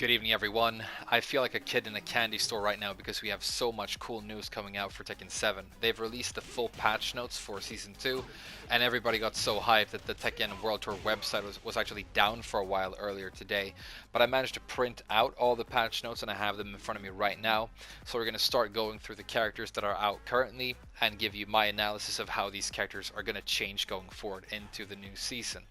Good evening, everyone. I feel like a kid in a candy store right now because we have so much cool news coming out for Tekken 7. They've released the full patch notes for Season 2, and everybody got so hyped that the Tekken World Tour website was actually down for a while earlier today. But I managed to print out all the patch notes, and I have them in front of me right now. So we're going to start going through the characters that are out currently and give you my analysis of how these characters are going to change going forward into the new season.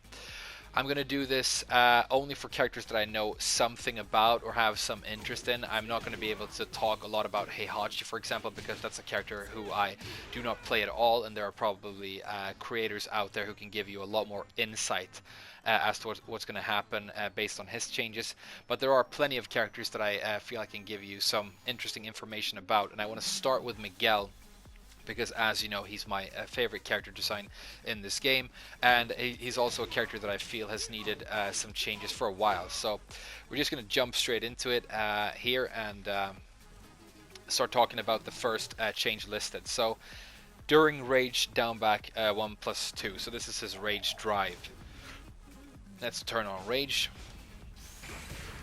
I'm going to do this only for characters that I know something about or have some interest in. I'm not going to be able to talk a lot about Heihachi, for example, because that's a character who I do not play at all, and there are probably creators out there who can give you a lot more insight as to what's going to happen based on his changes. But there are plenty of characters that I feel I can give you some interesting information about, and I want to start with Miguel, because as you know, he's my favorite character design in this game, and he's also a character that I feel has needed some changes for a while. So we're just going to jump straight into it here and start talking about the first change listed. So during Rage down back 1+2, so this is his Rage drive. Let's turn on Rage.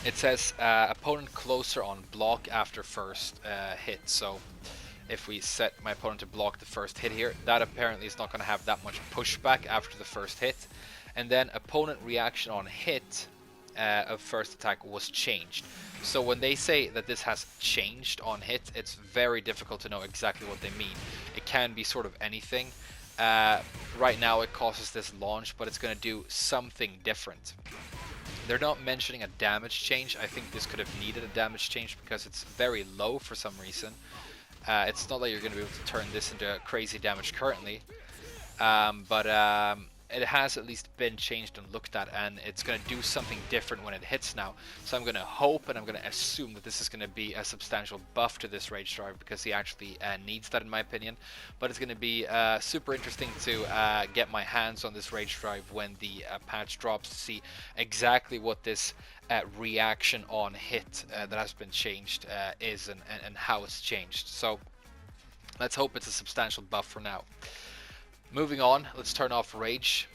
It says opponent closer on block after first hit. So if we set my opponent to block the first hit here, that apparently is not going to have that much pushback after the first hit. And then opponent reaction on hit of first attack was changed. So when they say that this has changed on hit, it's very difficult to know exactly what they mean. It can be sort of anything. Right now it causes this launch, but it's going to do something different. They're not mentioning a damage change. I think this could have needed a damage change because it's very low for some reason. It's not like you're going to be able to turn this into crazy damage currently, but it has at least been changed and looked at, and it's going to do something different when it hits now. So I'm going to hope and I'm going to assume that this is going to be a substantial buff to this Rage drive, because he actually needs that in my opinion. But it's going to be super interesting to get my hands on this Rage drive when the patch drops to see exactly what this reaction on hit that has been changed is and how it's changed. So let's hope it's a substantial buff for now. Moving on, let's turn off Rage.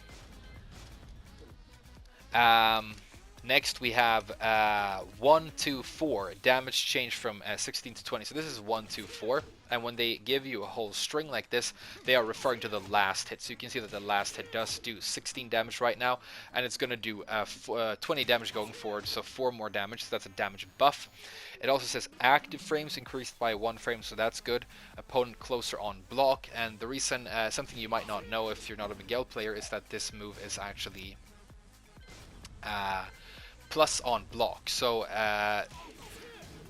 Next we have 1, 2, 4 damage change from 16 to 20. So this is 1, 2, 4. And when they give you a whole string like this, they are referring to the last hit. So you can see that the last hit does do 16 damage right now, and it's going to do 20 damage going forward, so 4 more damage. So that's a damage buff. It also says active frames increased by 1 frame, so that's good. Opponent closer on block, and the reason, something you might not know if you're not a Miguel player, is that this move is actually plus on block. So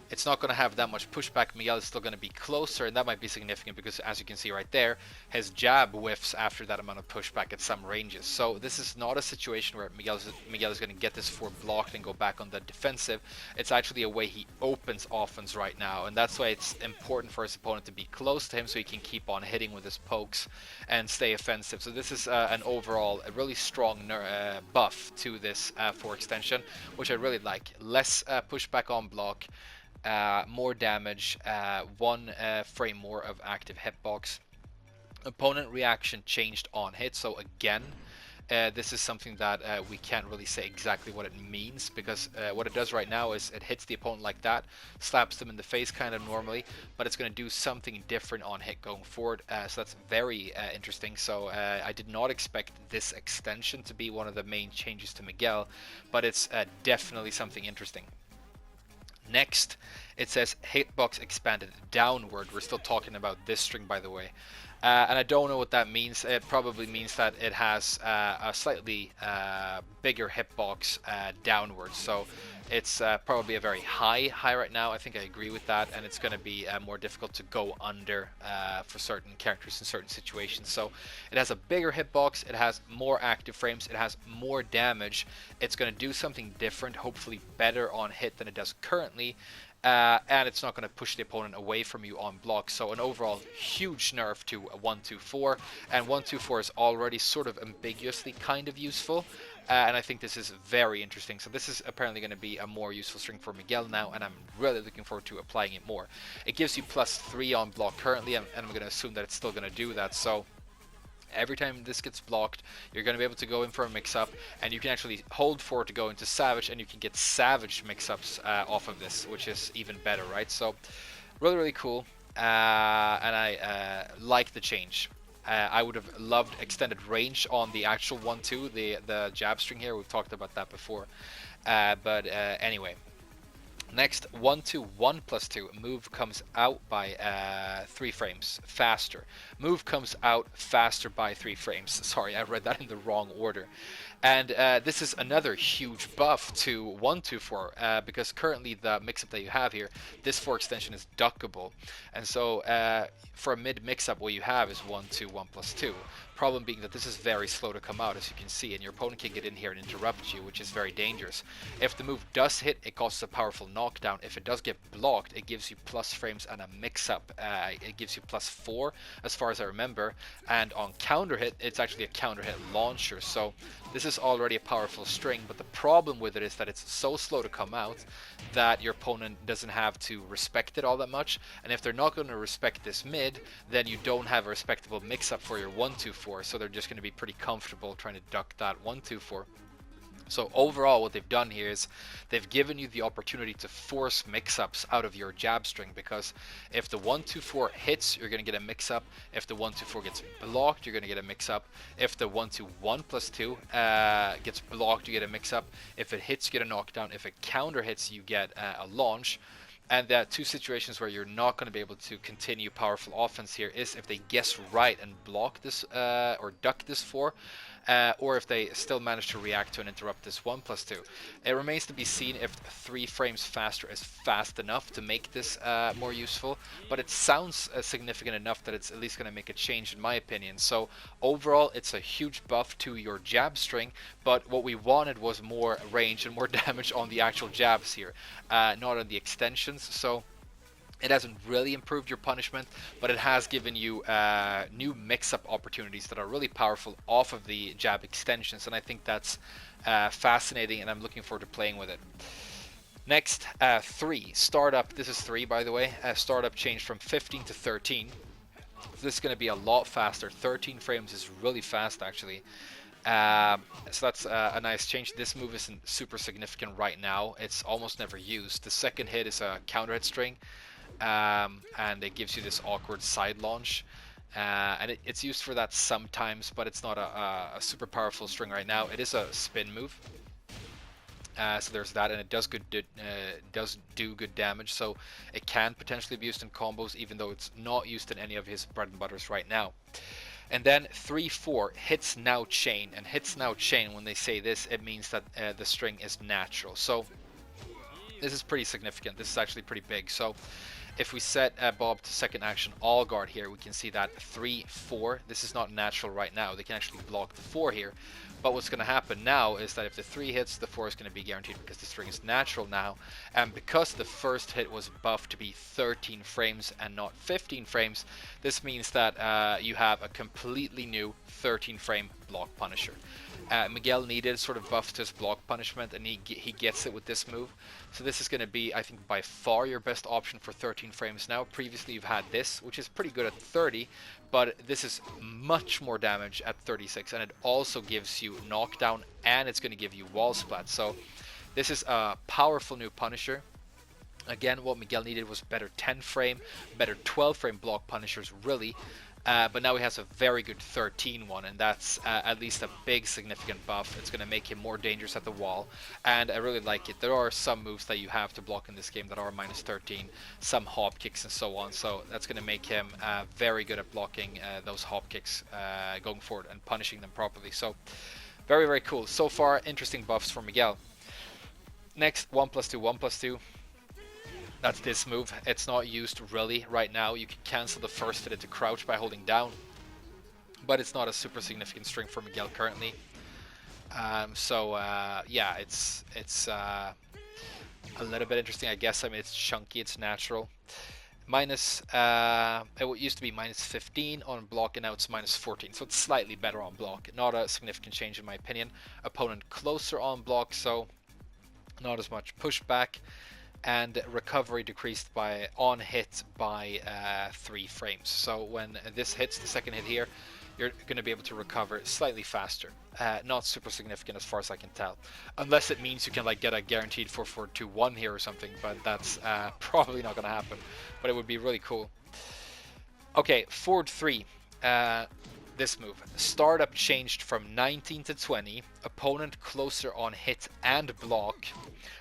it's not going to have that much pushback. Miguel is still going to be closer, and that might be significant because, as you can see right there, his jab whiffs after that amount of pushback at some ranges. So this is not a situation where Miguel is going to get this for blocked and go back on the defensive. It's actually a way he opens offense right now, and that's why it's important for his opponent to be close to him so he can keep on hitting with his pokes and stay offensive. So this is a really strong buff to this 4 extension, which I really like. Less pushback on block, more damage, 1 frame more of active hitbox. Opponent reaction changed on hit. So again, this is something that we can't really say exactly what it means, because what it does right now is it hits the opponent like that, slaps them in the face kind of normally, but it's going to do something different on hit going forward. So that's very interesting. So I did not expect this extension to be one of the main changes to Miguel, but it's definitely something interesting. Next, it says hitbox expanded downward. We're still talking about this string, by the way. And I don't know what that means. It probably means that it has a slightly bigger hitbox downward. So it's probably a very high right now. I think I agree with that. And it's going to be more difficult to go under for certain characters in certain situations. So it has a bigger hitbox. It has more active frames. It has more damage. It's going to do something different, hopefully better on hit than it does currently. And it's not going to push the opponent away from you on block. So an overall huge nerf to 1, 2, 4. And 1, 2, 4 is already sort of ambiguously kind of useful. And I think this is very interesting. So this is apparently going to be a more useful string for Miguel now, and I'm really looking forward to applying it more. It gives you +3 on block currently, and I'm going to assume that it's still going to do that. So Every time this gets blocked, you're going to be able to go in for a mix-up, and you can actually hold forward to go into Savage, and you can get Savage mix-ups off of this, which is even better, right? So, really, really cool, and I like the change. I would have loved extended range on the actual 1-2, the jab string here. We've talked about that before. But anyway. Next, 1-2, 1+2. Move comes out by 3 frames faster. Move comes out faster by 3 frames. Sorry, I read that in the wrong order. And this is another huge buff to 1-2-4 because currently the mix-up that you have here, this 4 extension is duckable. And so for a mid mix-up, what you have is 1-2, 1+2. Problem being that this is very slow to come out, as you can see, and your opponent can get in here and interrupt you, which is very dangerous. If the move does hit, it causes a powerful knockdown. If it does get blocked, it gives you plus frames and a mix-up. It gives you +4, as far as I remember. And on counter hit, it's actually a counter hit launcher. So this is already a powerful string, but the problem with it is that it's so slow to come out that your opponent doesn't have to respect it all that much. And if they're not going to respect this mid, then you don't have a respectable mix-up for your 1-2-4, so they're just going to be pretty comfortable trying to duck that 1-2-4. So overall, what they've done here is they've given you the opportunity to force mix-ups out of your jab string, because if the 1-2-4 hits, you're going to get a mix-up. If the 1-2-4 gets blocked, you're going to get a mix-up. If the 1-2-1+2 gets blocked, you get a mix-up. If it hits, you get a knockdown. If it counter hits, you get a launch. And there are 2 situations where you're not going to be able to continue powerful offense here is if they guess right and block this or duck this 4, or if they still manage to react to and interrupt this 1+2. It remains to be seen if 3 frames faster is fast enough to make this more useful, but it sounds significant enough that it's at least going to make a change in my opinion. So overall, it's a huge buff to your jab string, but what we wanted was more range and more damage on the actual jabs here, not on the extensions. So it hasn't really improved your punishment, but it has given you new mix-up opportunities that are really powerful off of the jab extensions, and I think that's fascinating, and I'm looking forward to playing with it. Next, 3. Startup. This is 3, by the way. Startup changed from 15 to 13. So this is going to be a lot faster. 13 frames is really fast, actually. So that's a nice change. This move isn't super significant right now. It's almost never used. The second hit is a counter hit string, and it gives you this awkward side launch. And it's used for that sometimes, but it's not a super powerful string right now. It is a spin move. So there's that, and it does do good damage, so it can potentially be used in combos, even though it's not used in any of his bread and butters right now. And then 3-4, hits now chain. And hits now chain, when they say this, it means that the string is natural. So this is pretty significant. This is actually pretty big. So if we set Bob to second action all guard here, we can see that 3-4, this is not natural right now. They can actually block the 4 here. But what's going to happen now is that if the 3 hits, the 4 is going to be guaranteed because the string is natural now. And because the first hit was buffed to be 13 frames and not 15 frames, this means that you have a completely new 13 frame block punisher. Miguel needed sort of buff to his block punishment, and he gets it with this move. So this is going to be, I think, by far your best option for 13 frames now. Previously you've had this, which is pretty good at 30, but this is much more damage at 36, and it also gives you knockdown, and it's going to give you wall splat. So this is a powerful new punisher. Again, what Miguel needed was better 10 frame, better 12 frame block punishers, really. But now he has a very good 13 one, and that's at least a big significant buff. It's going to make him more dangerous at the wall, and I really like it. There are some moves that you have to block in this game that are minus 13, some hop kicks and so on, so that's going to make him very good at blocking those hop kicks going forward and punishing them properly. So very, very cool. So far, interesting buffs for Miguel. Next, 1+2, 1+2. That's this move. It's not used really right now. You can cancel the first hit into crouch by holding down, but it's not a super significant string for Miguel currently. Yeah, it's a little bit interesting, I guess. I mean, it's chunky, it's natural. It used to be minus 15 on block, and now it's minus 14, so it's slightly better on block. Not a significant change in my opinion. Opponent closer on block, so not as much pushback. And recovery decreased by on hit by 3 frames. So when this hits, the second hit here, you're going to be able to recover slightly faster. Not super significant as far as I can tell, unless it means you can like get a guaranteed 4-4-2-1 here or something, but that's probably not going to happen, but it would be really cool. Okay, forward 3. This move. Startup changed from 19 to 20. Opponent closer on hit and block.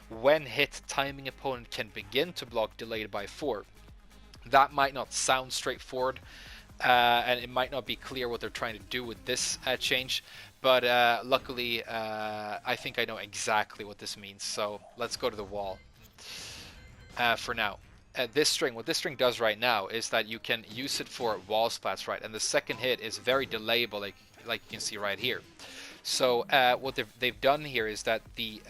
When hit, timing opponent can begin to block, delayed by 4. That might not sound straightforward, and it might not be clear what they're trying to do with this change, but luckily I think I know exactly what this means. So let's go to the wall for now. What this string does right now is that you can use it for wall splats, right? And the second hit is very delayable, like you can see right here. So what they've done here is that the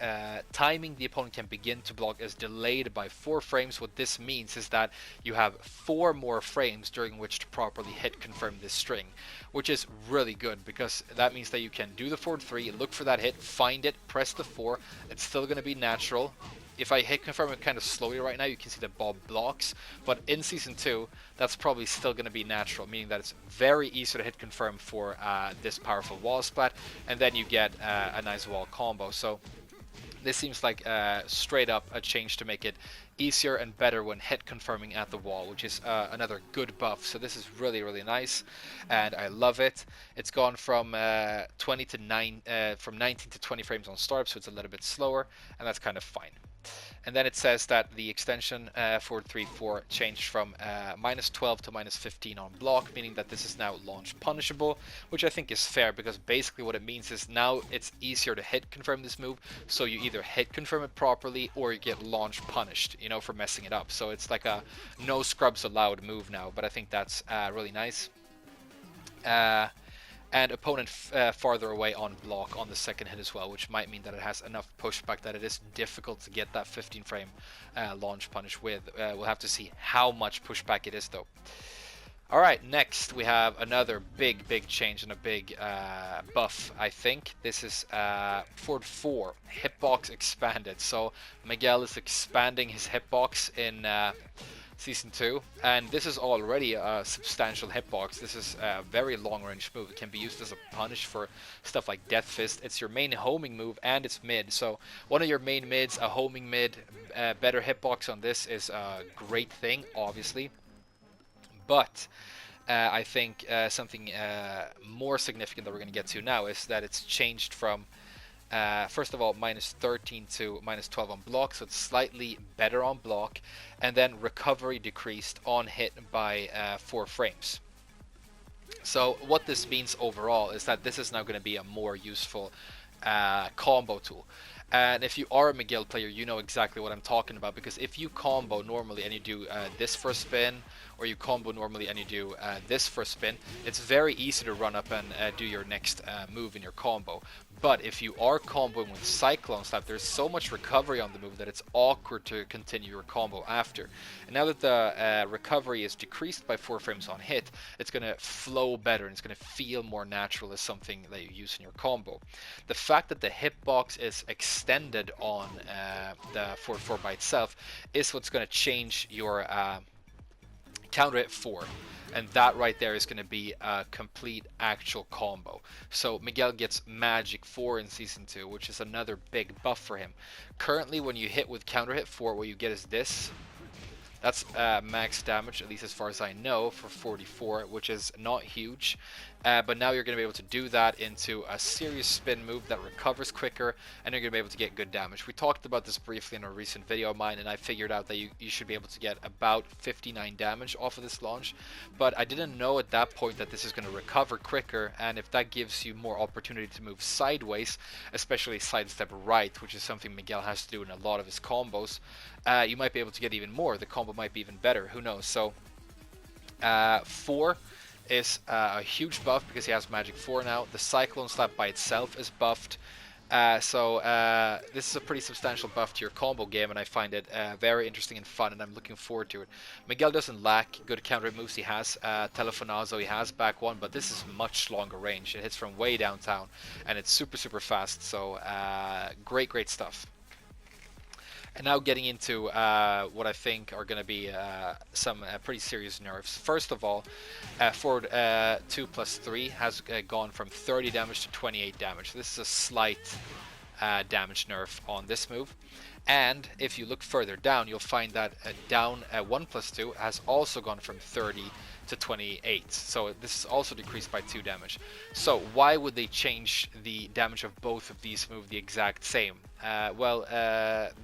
timing the opponent can begin to block is delayed by 4 frames. What this means is that you have 4 more frames during which to properly hit confirm this string, which is really good because that means that you can do the forward 3, look for that hit, find it, press the 4. It's still going to be natural. If I hit confirm it kind of slowly right now, you can see that Bob blocks, but in Season 2, that's probably still going to be natural, meaning that it's very easy to hit confirm for this powerful wall splat, and then you get a nice wall combo. So this seems like straight up a change to make it easier and better when hit confirming at the wall, which is another good buff. So this is really, really nice, and I love it. It's gone from 20 to 9, from 19 to 20 frames on startup, so it's a little bit slower, and that's kind of fine. And then it says that the extension forward 3-4 changed from -12 to -15 on block, meaning that this is now launch punishable, which I think is fair because basically what it means is now it's easier to hit confirm this move, so you either hit confirm it properly or you get launch punished, you know, for messing it up. So it's like a no scrubs allowed move now, but I think that's really nice. And opponent farther away on block on the second hit as well, which might mean that it has enough pushback that it is difficult to get that 15 frame launch punish with. We'll have to see how much pushback it is though. Alright, next we have another big change and a big buff, I think. This is forward 4, hitbox expanded. So Miguel is expanding his hitbox in Season 2, and this is already a substantial hitbox. This is a very long-range move. It can be used as a punish for stuff like Death Fist. It's your main homing move, and it's mid. So one of your main mids, a homing mid, better hitbox on this is a great thing, obviously. But I think something more significant that we're going to get to now is that it's changed from first of all, -13 to -12 on block, so it's slightly better on block, and then recovery decreased on hit by 4 frames. So what this means overall is that this is now going to be a more useful combo tool. And if you are a Miguel player, you know exactly what I'm talking about, because if you combo normally and you do this for a spin, or you combo normally and you do this for a spin, it's very easy to run up and do your next move in your combo. But if you are comboing with Cyclone Slap, there's so much recovery on the move that it's awkward to continue your combo after. And now that the recovery is decreased by 4 frames on hit, it's going to flow better and it's going to feel more natural as something that you use in your combo. The fact that the hitbox is extended on the 4-4 by itself is what's going to change your counter hit 4, and that right there is going to be a complete actual combo. So Miguel gets magic 4 in Season 2, which is another big buff for him. Currently when you hit with counter hit 4, what you get is this. That's max damage, at least as far as I know, for 44, which is not huge. But now you're going to be able to do that into a serious spin move that recovers quicker, and you're going to be able to get good damage. We talked about this briefly in a recent video of mine, and I figured out that you should be able to get about 59 damage off of this launch. But I didn't know at that point that this is going to recover quicker, and if that gives you more opportunity to move sideways, especially sidestep right, which is something Miguel has to do in a lot of his combos, you might be able to get even more. The combo might be even better, who knows. So 4 is a huge buff because he has magic 4 now. The Cyclone Slap by itself is buffed. So this is a pretty substantial buff to your combo game, and I find it very interesting and fun, and I'm looking forward to it. Miguel doesn't lack good counter moves. He has Telefonazo, he has back 1, but this is much longer range. It hits from way downtown, and it's super fast, so great stuff. And now getting into what I think are going to be some pretty serious nerfs. First of all, forward 2 plus 3 has gone from 30 damage to 28 damage. This is a slight damage nerf on this move. And if you look further down, you'll find that down 1 plus 2 has also gone from 30 to 28. So this is also decreased by 2 damage. So why would they change the damage of both of these moves the exact same?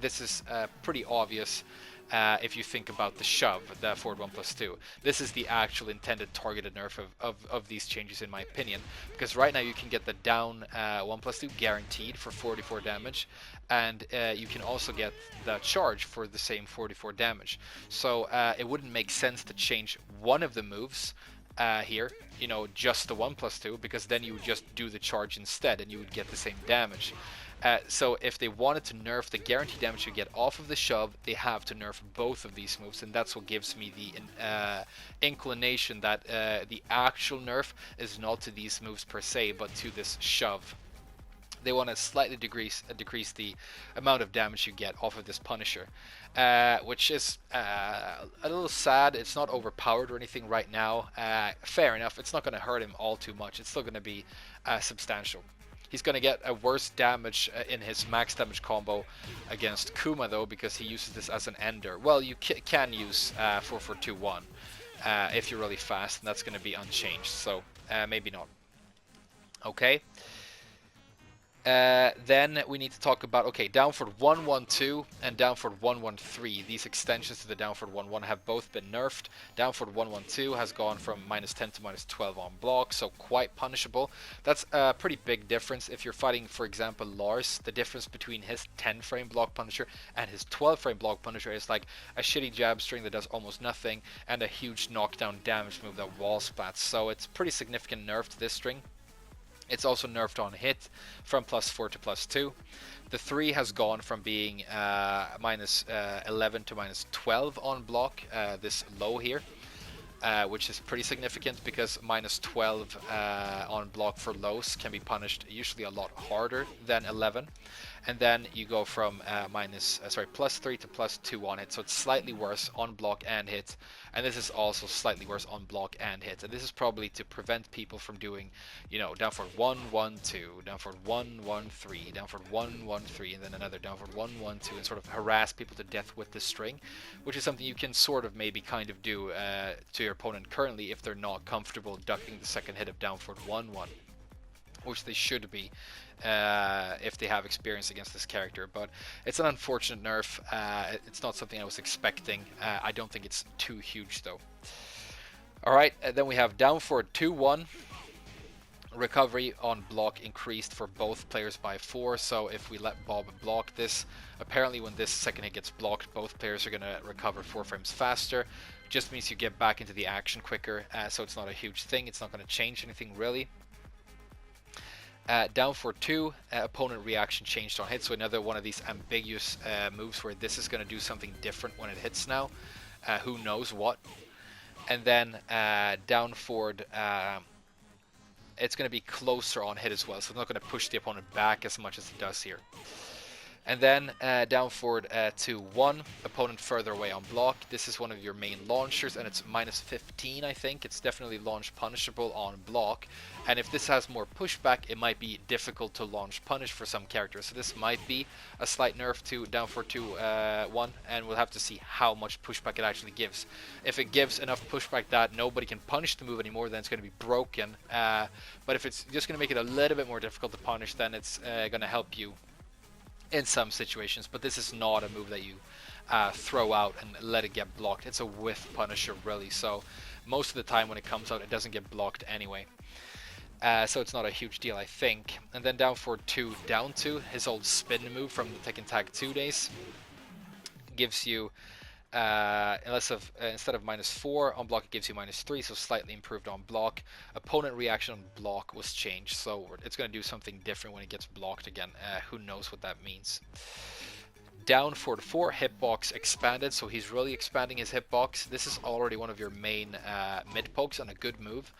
This is pretty obvious. If you think about the shove, the forward 1 plus 2. This is the actual intended targeted nerf of these changes, in my opinion. Because right now you can get the down 1 plus 2 guaranteed for 44 damage. And you can also get the charge for the same 44 damage. So it wouldn't make sense to change one of the moves here, you know, just the 1 plus 2, because then you would just do the charge instead and you would get the same damage. So if they wanted to nerf the guaranteed damage you get off of the shove, they have to nerf both of these moves, and that's what gives me the inclination that the actual nerf is not to these moves per se, but to this shove. They want to slightly decrease the amount of damage you get off of this Punisher, which is a little sad. It's not overpowered or anything right now. Fair enough, it's not going to hurt him all too much. It's still going to be substantial. He's going to get a worse damage in his max damage combo against Kuma, though, because he uses this as an ender. Well, you can use 4-4-2-1 if you're really fast, and that's going to be unchanged, so maybe not. Okay. Then we need to talk about, okay, downward 1-1-2 and downward 1-1-3. These extensions to the downward 1-1 have both been nerfed. Downward 1-1-2 has gone from -10 to -12 on block, so quite punishable. That's a pretty big difference. If you're fighting, for example, Lars, the difference between his 10 frame block Punisher and his 12 frame block Punisher is like a shitty jab string that does almost nothing and a huge knockdown damage move that wall splats. So it's pretty significant nerf to this string. It's also nerfed on hit from +4 to +2. The 3 has gone from being -11 to -12 on block, this low here, which is pretty significant because -12 on block for lows can be punished usually a lot harder than 11. And then you go from +3 to +2 on it, so it's slightly worse on block and hit, and this is also slightly worse on block and hit. And this is probably to prevent people from doing, you know, downward 1-1-2, downward 1-1-3, downward 1-1-3, and then another downward 1-1-2, and sort of harass people to death with the string, which is something you can sort of maybe kind of do to your opponent currently if they're not comfortable ducking the second hit of downward 1-1, which they should be if they have experience against this character. But it's an unfortunate nerf. It's not something I was expecting. I don't think it's too huge though. Alright, then we have down forward 2-1. Recovery on block increased for both players by 4, so if we let Bob block this, apparently when this second hit gets blocked, both players are going to recover 4 frames faster. Just means you get back into the action quicker, so it's not a huge thing. It's not going to change anything really. Down for 2, opponent reaction changed on hit, so another one of these ambiguous moves where this is going to do something different when it hits now. Who knows what. And then down forward, it's going to be closer on hit as well, so it's not going to push the opponent back as much as it does here. And then down forward 2-1, opponent further away on block. This is one of your main launchers, and it's -15, I think. It's definitely launch punishable on block. And if this has more pushback, it might be difficult to launch punish for some characters. So this might be a slight nerf to down forward 2-1, and we'll have to see how much pushback it actually gives. If it gives enough pushback that nobody can punish the move anymore, then it's going to be broken. But if it's just going to make it a little bit more difficult to punish, then it's going to help you in some situations. But this is not a move that you throw out and let it get blocked. It's a whiff punisher really, so most of the time when it comes out it doesn't get blocked anyway. So it's not a huge deal, I think. And then down for 2 down 2, his old spin move from the Tekken Tag 2 days, gives you instead of -4 on block, it gives you -3, so slightly improved on block. Opponent reaction on block was changed, so it's going to do something different when it gets blocked again. Who knows what that means. Down 4-4, hitbox expanded, so he's really expanding his hitbox. This is already one of your main mid pokes and a good move.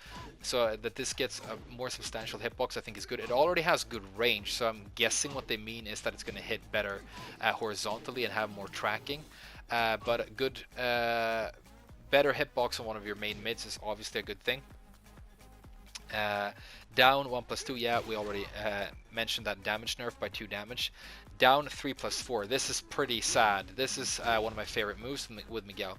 So that this gets a more substantial hitbox, I think is good. It already has good range, so I'm guessing what they mean is that it's going to hit better horizontally and have more tracking. But a good, better hitbox on one of your main mids is obviously a good thing. Down 1+2, yeah, we already mentioned that damage nerf by 2 damage. Down 3+4, this is pretty sad. This is one of my favorite moves with Miguel.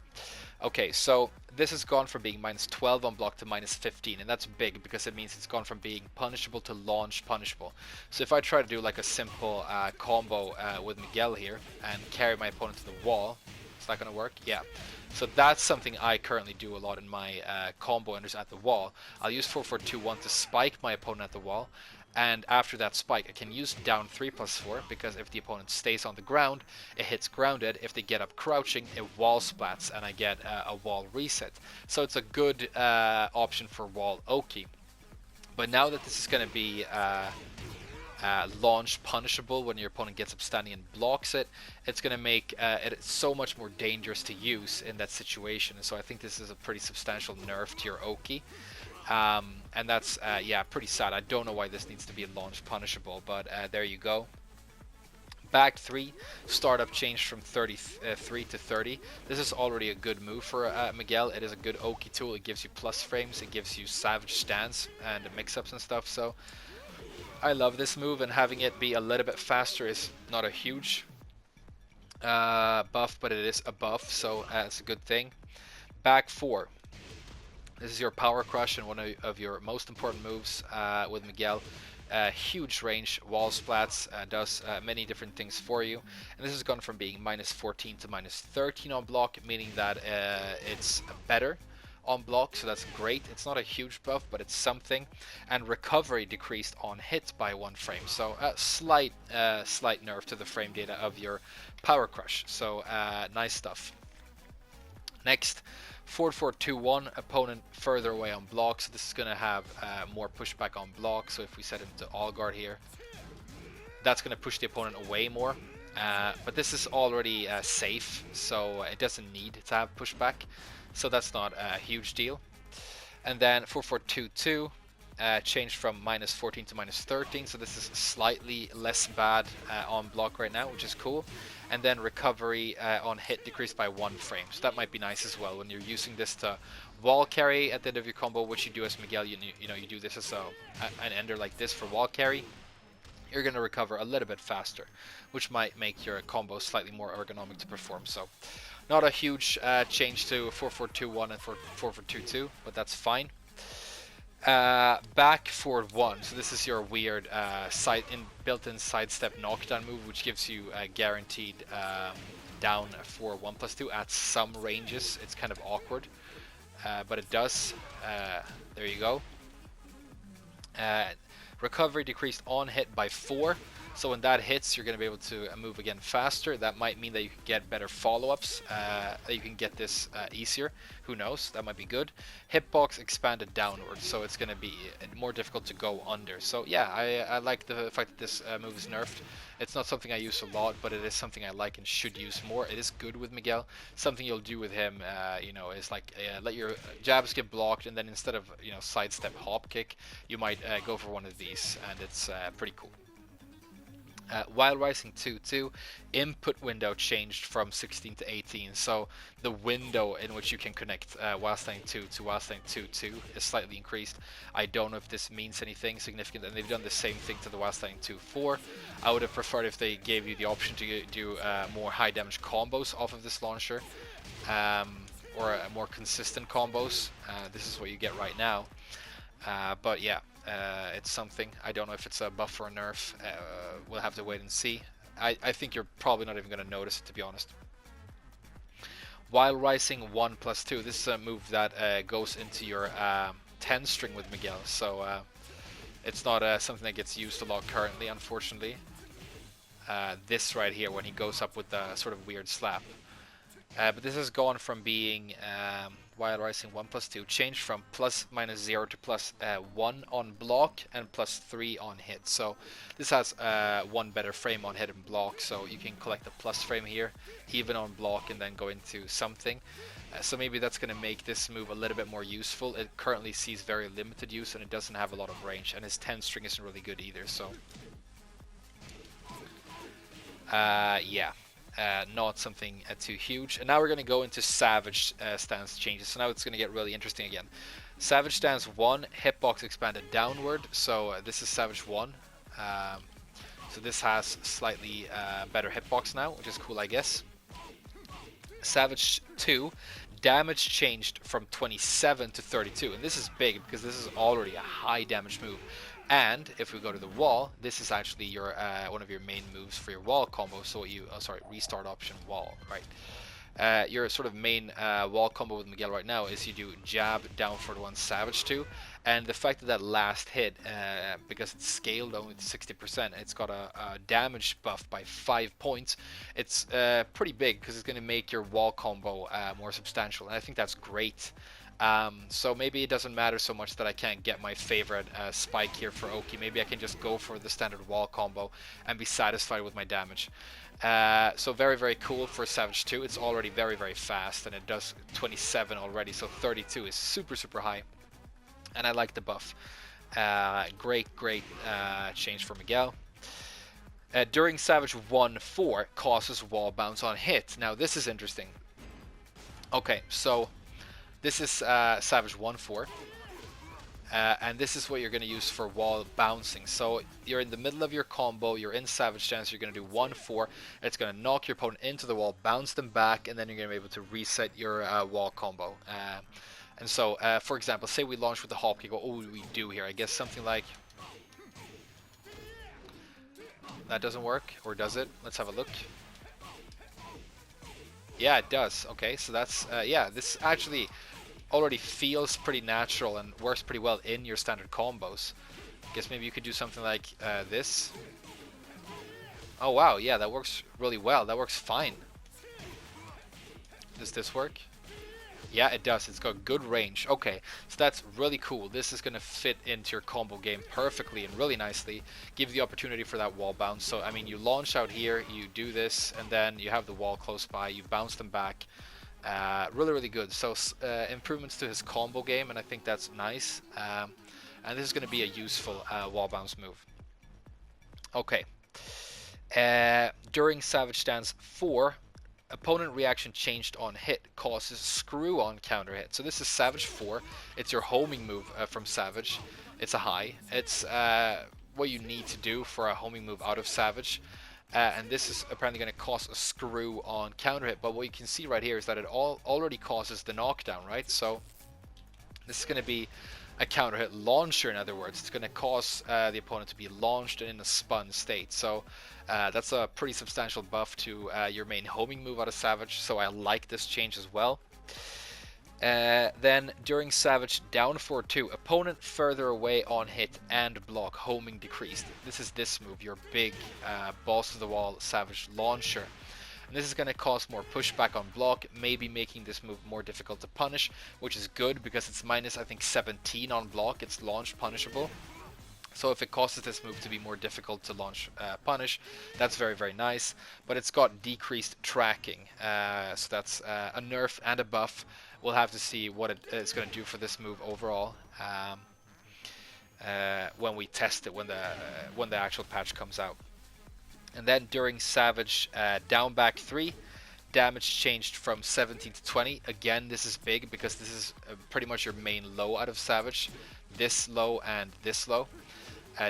Okay, so this has gone from being -12 on block to -15, and that's big because it means it's gone from being punishable to launch punishable. So if I try to do like a simple combo with Miguel here and carry my opponent to the wall, is that going to work? Yeah. So that's something I currently do a lot in my combo enders at the wall. I'll use 4-4-2-1 to spike my opponent at the wall, and after that spike I can use down 3+4 because if the opponent stays on the ground, it hits grounded. If they get up crouching, it wall splats and I get a wall reset. So it's a good option for wall Oki. But now that this is going to be launch punishable when your opponent gets up standing and blocks it, it's going to make it so much more dangerous to use in that situation. And so I think this is a pretty substantial nerf to your Oki. And that's, yeah, pretty sad. I don't know why this needs to be launch punishable, but there you go. Back 3, startup changed from 33 to 30. This is already a good move for Miguel. It is a good Oki tool. It gives you plus frames, it gives you savage stance and mix-ups and stuff. So I love this move, and having it be a little bit faster is not a huge buff, but it is a buff, so it's a good thing. Back 4. This is your power crush and one of your most important moves with Miguel. Huge range, wall splats, does many different things for you. And this has gone from being -14 to -13 on block, meaning that it's better on block, so that's great. It's not a huge buff, but it's something. And recovery decreased on hit by 1 frame, so a slight nerf to the frame data of your power crush. So nice stuff. Next, 4-4-2-1, opponent further away on block, so this is going to have more pushback on block. So if we set him to all guard here, that's going to push the opponent away more. But this is already safe, so it doesn't need to have pushback, so that's not a huge deal. And then 4-4-2-2 changed from -14 to -13, so this is slightly less bad on block right now, which is cool. And then recovery on hit decreased by 1 frame, so that might be nice as well when you're using this to wall carry at the end of your combo, which you do as Miguel. You know, you do this as an ender like this for wall carry. You're going to recover a little bit faster, which might make your combo slightly more ergonomic to perform. So not a huge change to 4-4-2-1 and 4-4-2-2, but that's fine. Back forward 1, so this is your weird built-in sidestep knockdown move, which gives you guaranteed down for 1+2 at some ranges. It's kind of awkward, but it does. There you go. Recovery decreased on hit by 4, so when that hits, you're going to be able to move again faster. That might mean that you can get better follow-ups, that you can get this easier. Who knows? That might be good. Hitbox expanded downwards, so it's going to be more difficult to go under. So yeah, I like the fact that this move is nerfed. It's not something I use a lot, but it is something I like and should use more. It is good with Miguel. Something you'll do with him, you know, is like let your jabs get blocked, and then instead of, you know, sidestep hop kick, you might go for one of these, and it's pretty cool. While Rising 2-2, input window changed from 16 to 18, so the window in which you can connect While Standing 2 to While Standing 2-2 is slightly increased. I don't know if this means anything significant, and they've done the same thing to the While Standing 2-4. I would have preferred if they gave you the option to do more high damage combos off of this launcher, or more consistent combos. This is what you get right now, but yeah. It's something. I don't know if it's a buff or a nerf. We'll have to wait and see. I think you're probably not even going to notice it, to be honest. While Rising 1+2, this is a move that goes into your 10 string with Miguel, so it's not something that gets used a lot currently, unfortunately. This right here, when he goes up with the sort of weird slap. But this has gone from being while rising 1+2, changed from ±0 to +1 on block and +3 on hit. So this has one better frame on hit and block, so you can collect a plus frame here, even on block, and then go into something. So maybe that's going to make this move a little bit more useful. It currently sees very limited use, and it doesn't have a lot of range, and his 10 string isn't really good either, so yeah. Not something too huge. And now we're going to go into Savage stance changes. So now it's going to get really interesting again. Savage stance 1, hitbox expanded downward. So this is Savage 1. So this has slightly better hitbox now, which is cool, I guess. Savage 2, damage changed from 27 to 32. And this is big because this is already a high damage move. And if we go to the wall, this is actually your one of your main moves for your wall combo. So you, restart option wall, right? Your sort of main wall combo with Miguel right now is you do jab, down for the 1, savage 2, and the fact that that last hit, because it's scaled only to 60%, it's got a damage buff by 5 points. It's pretty big because it's going to make your wall combo more substantial, and I think that's great. So maybe it doesn't matter so much that I can't get my favorite spike here for Oki. Maybe I can just go for the standard wall combo and be satisfied with my damage. So very, very cool for Savage 2. It's already very, very fast, and it does 27 already, so 32 is super, super high. And I like the buff. Great change for Miguel. During Savage 1-4, causes wall bounce on hit. Now this is interesting. Okay, so this is Savage 1-4, and this is what you're going to use for wall bouncing. So you're in the middle of your combo, you're in Savage stance, you're going to do 1-4, it's going to knock your opponent into the wall, bounce them back, and then you're going to be able to reset your wall combo. And so, for example, say we launch with the hop kick. What would we do here? I guess something like... That doesn't work, or does it? Let's have a look. Yeah, it does. Okay, so that's... yeah, this actually already feels pretty natural and works pretty well in your standard combos. I guess maybe you could do something like this. Oh wow, yeah, that works really well. That works fine. Does this work? Yeah, it does. It's got good range. Okay, so that's really cool. This is going to fit into your combo game perfectly and really nicely. Give you the opportunity for that wall bounce. So, I mean, you launch out here, you do this, and then you have the wall close by. You bounce them back. Really, really good. So, improvements to his combo game, and I think that's nice. And this is going to be a useful wall bounce move. Okay. During Savage Stance 4, opponent reaction changed on hit causes screw on counter hit. So this is Savage 4. It's your homing move from Savage. It's a high. It's what you need to do for a homing move out of Savage. And this is apparently going to cause a screw on counter hit. But what you can see right here is that it already causes the knockdown, right? So this is going to be a counter hit launcher, in other words. It's going to cause the opponent to be launched in a spun state. So that's a pretty substantial buff to your main homing move out of Savage, so I like this change as well. Then during Savage down 4-2, opponent further away on hit and block, homing decreased. This is this move, your big balls to the wall Savage launcher. And this is going to cause more pushback on block, maybe making this move more difficult to punish, which is good because it's minus, I think, 17 on block. It's launch punishable. So if it causes this move to be more difficult to launch punish, that's very, very nice. But it's got decreased tracking. So that's a nerf and a buff. We'll have to see what it's going to do for this move overall when we test it, when the actual patch comes out. And then during Savage down back 3, damage changed from 17 to 20. Again, this is big because this is pretty much your main low out of Savage. This low and this low.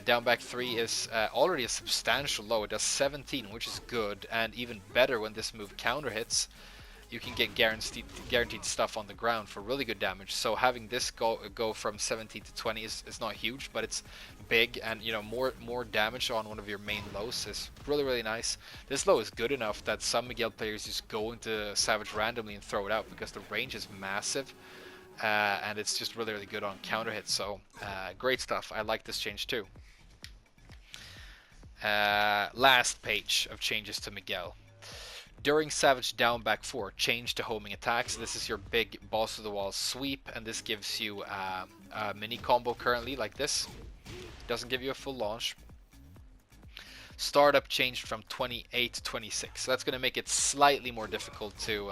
Down back 3 is already a substantial low. It does 17, which is good, and even better when this move counter hits. You can get guaranteed stuff on the ground for really good damage. So having this go from 17 to 20 is not huge, but it's big, and you know, more damage on one of your main lows is really, really nice. This low is good enough that some Miguel players just go into Savage randomly and throw it out because the range is massive. And it's just really, really good on counter hits. So great stuff. I like this change too. Last page of changes to Miguel. During Savage down back 4, change to homing attacks. This is your big boss of the wall sweep, and this gives you a mini combo currently like this. Doesn't give you a full launch. Startup changed from 28 to 26, so that's going to make it slightly more difficult to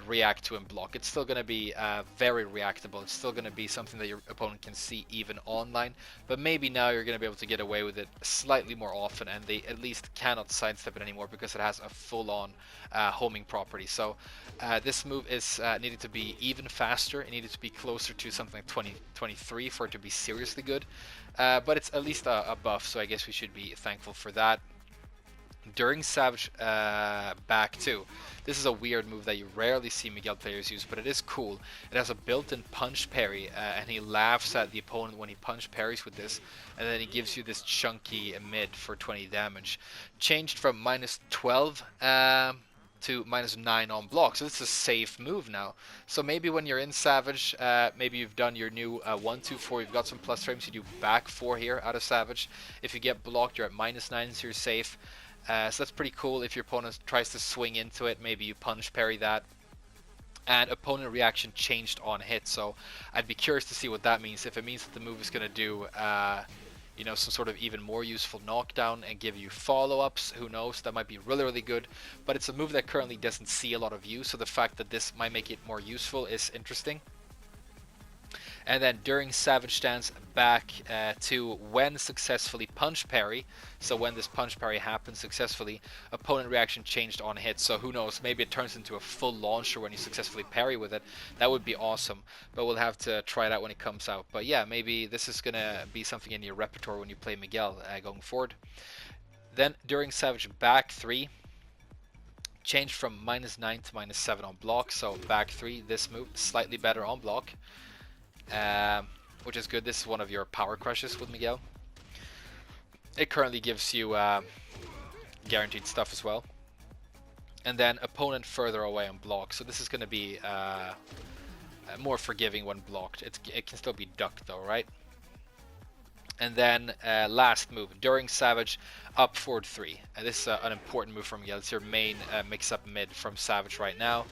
react to and block. It's still going to be very reactable. It's still going to be something that your opponent can see even online, but maybe now you're going to be able to get away with it slightly more often, and they at least cannot sidestep it anymore because it has a full-on homing property. So this move is needed to be even faster. It needed to be closer to something like 2023 for it to be seriously good, but it's at least a buff, so I guess we should be thankful for that. During Savage back 2, this is a weird move that you rarely see Miguel players use, but it is cool. It has a built-in punch parry, and he laughs at the opponent when he punch parries with this, and then he gives you this chunky mid for 20 damage. Changed from -12 to -9 on block, so this is a safe move now. So maybe when you're in Savage, maybe you've done your new 1-2-4, you've got some plus frames, you do back 4 here out of Savage. If you get blocked, you're at -9, so you're safe. So that's pretty cool. If your opponent tries to swing into it, maybe you punch parry that. And opponent reaction changed on hit, so I'd be curious to see what that means. If it means that the move is going to do, you know, some sort of even more useful knockdown and give you follow-ups, who knows? That might be really, really good. But it's a move that currently doesn't see a lot of use, so the fact that this might make it more useful is interesting. And then during Savage stance back to when successfully punch parry, so when this punch parry happens successfully, opponent reaction changed on hit, so who knows, maybe it turns into a full launcher when you successfully parry with it. That would be awesome, but we'll have to try it out when it comes out. But yeah, maybe this is gonna be something in your repertoire when you play Miguel going forward. Then during Savage back 3, changed from -9 to -7 on block, so back 3, this move, slightly better on block. Which is good. This is one of your power crushes with Miguel. It currently gives you guaranteed stuff as well. And then opponent further away on block. So this is going to be more forgiving when blocked. It can still be ducked though, right? And then last move, during Savage, up forward 3. And this is an important move from Miguel. It's your main mix-up mid from Savage right now.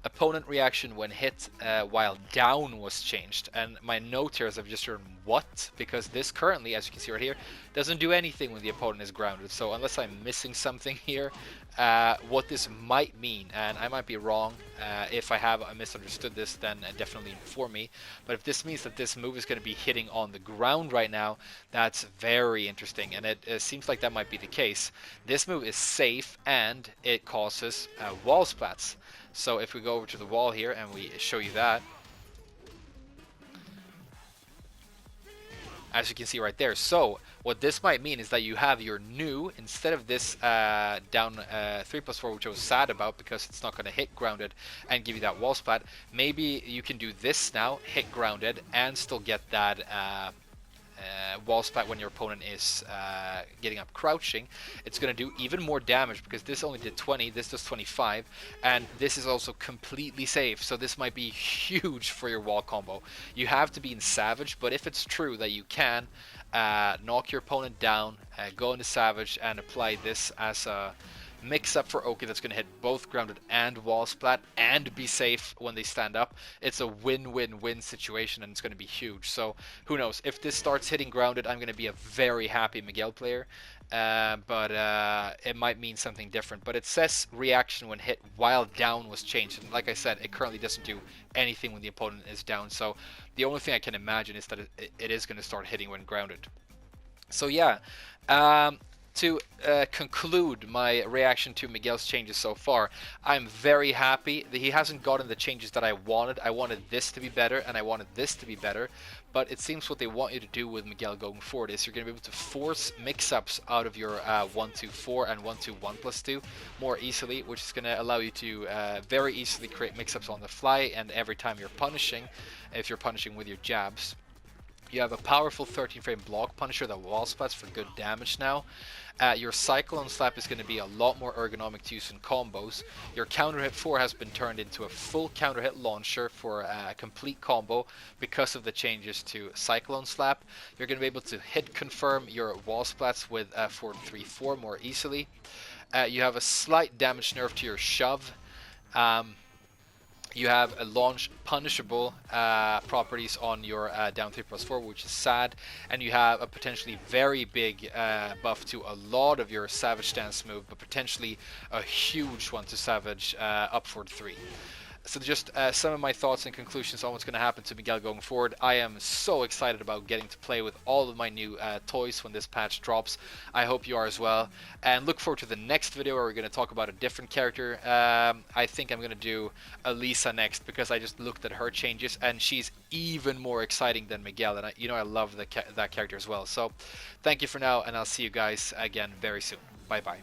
Opponent reaction when hit while down was changed, and my note here is I've just written what, because this currently, as you can see right here, doesn't do anything when the opponent is grounded. So unless I'm missing something here, what this might mean, and I might be wrong, if I have misunderstood this, then definitely inform me, but if this means that this move is going to be hitting on the ground right now, that's very interesting, and it seems like that might be the case. This move is safe, and it causes wall splats. So if we go over to the wall here and we show you that, as you can see right there. So what this might mean is that you have your new, instead of this down 3+4, which I was sad about because it's not going to hit grounded and give you that wall splat, maybe you can do this now, hit grounded, and still get that wall splat when your opponent is getting up crouching. It's going to do even more damage because this only did 20, this does 25, and this is also completely safe, so this might be huge for your wall combo. You have to be in Savage, but if it's true that you can knock your opponent down, go into Savage and apply this as a mix up for Oki that's going to hit both grounded and wall splat and be safe when they stand up, it's a win-win-win situation, and it's going to be huge. So who knows, if this starts hitting grounded, I'm going to be a very happy Miguel player, but it might mean something different. But it says reaction when hit while down was changed, and like I said, it currently doesn't do anything when the opponent is down, so the only thing I can imagine is that it is going to start hitting when grounded. So yeah, to conclude my reaction to Miguel's changes so far, I'm very happy that he hasn't gotten the changes that I wanted. I wanted this to be better, and I wanted this to be better, but it seems what they want you to do with Miguel going forward is you're going to be able to force mix-ups out of your 1-2-4 and 1-2-1+2 more easily, which is going to allow you to very easily create mix-ups on the fly, and every time you're punishing, if you're punishing with your jabs. You have a powerful 13-frame block punisher that wall splats for good damage now. Your Cyclone Slap is going to be a lot more ergonomic to use in combos. Your Counter Hit 4 has been turned into a full Counter Hit launcher for a complete combo because of the changes to Cyclone Slap. You're going to be able to hit confirm your wall splats with 4-3-4 more easily. You have a slight damage nerf to your shove. Um, you have a launch punishable properties on your down 3+4, which is sad, and you have a potentially very big buff to a lot of your savage stance move, but potentially a huge one to savage up for 3. So just some of my thoughts and conclusions on what's going to happen to Miguel going forward. I am so excited about getting to play with all of my new toys when this patch drops. I hope you are as well. And look forward to the next video where we're going to talk about a different character. I think I'm going to do Elisa next because I just looked at her changes and she's even more exciting than Miguel. And I love that character as well. So thank you for now, and I'll see you guys again very soon. Bye bye.